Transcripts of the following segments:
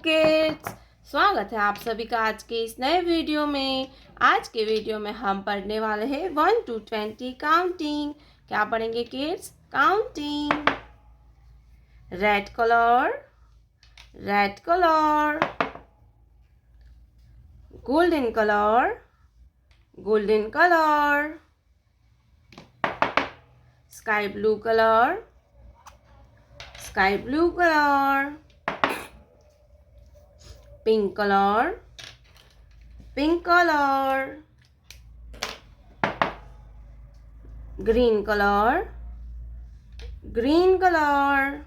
Kids, स्वागत है आप सभी का आज के इस नए वीडियो में। आज के वीडियो में हम पढ़ने वाले हैं 1 to 20 काउंटिंग। क्या पढ़ेंगे kids? Counting. Red colour, red colour, golden colour, golden colour, sky blue colour, sky blue colour, pink colour, pink colour, green colour, green colour,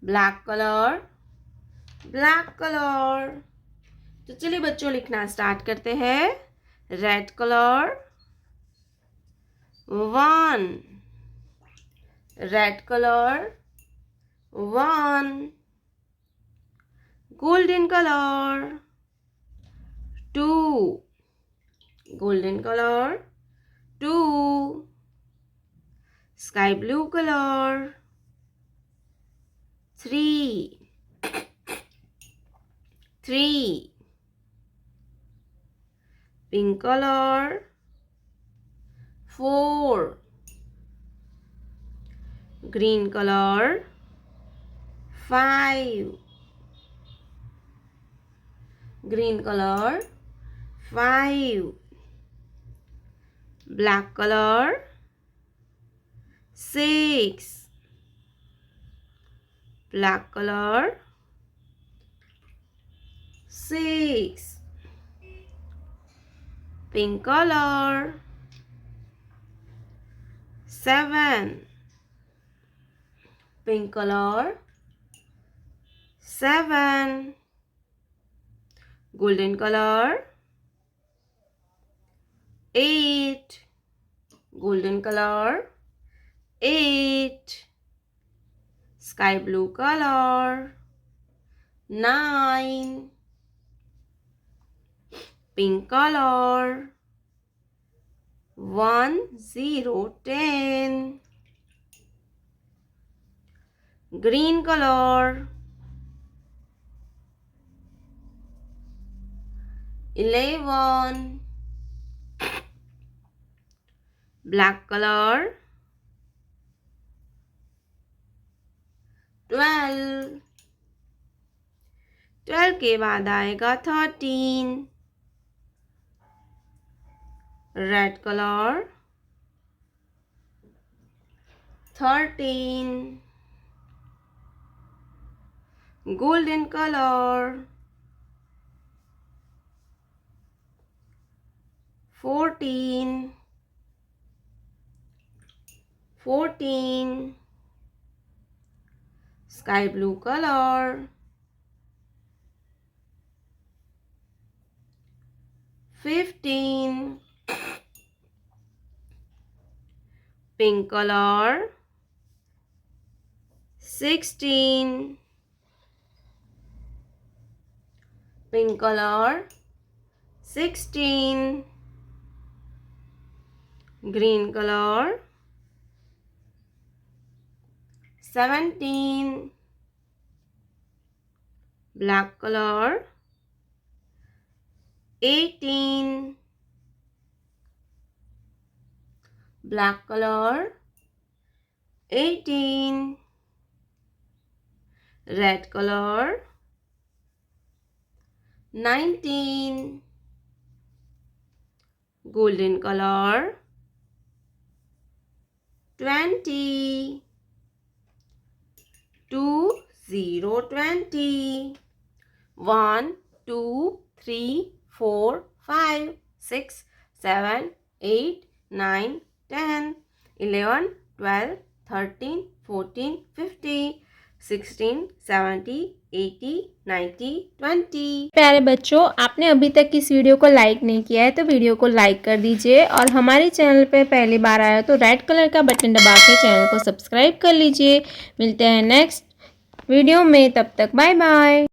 black colour, black colour. तो चलिए बच्चों लिखना स्टार्ट करते हैं। Red colour 1, red colour 1, golden color 2, golden color 2, sky blue color 3, 3, pink color 4, green color 5, green color 5, black color 6, black color 6, pink color 7, pink color 7, golden color 8, golden color 8, sky blue color 9, pink color 1, 0, 10, green color 11, black color 12, 12 के बाद आएगा 13, red colour 13, golden color 14, 14, sky blue color 15, pink color 16, pink color 16, green color 17, black color 18, black color 18, red color 19, golden color 20, 2, 0, 20, 1, 2, 3, 4, 5, 6, 7, 8, 9, 10, 11, 12, 13, 14, 15, 16, 17, 80, 90, 20। प्यारे बच्चों, आपने अभी तक इस video को लाइक नहीं किया है तो वीडियो को लाइक कर दीजिए और हमारे चैनल पे पहली बार आया तो रेड कलर का बटन दबा के चैनल को सब्सक्राइब कर लीजिए। मिलते हैं नेक्स्ट वीडियो में, तब तक बाय बाय।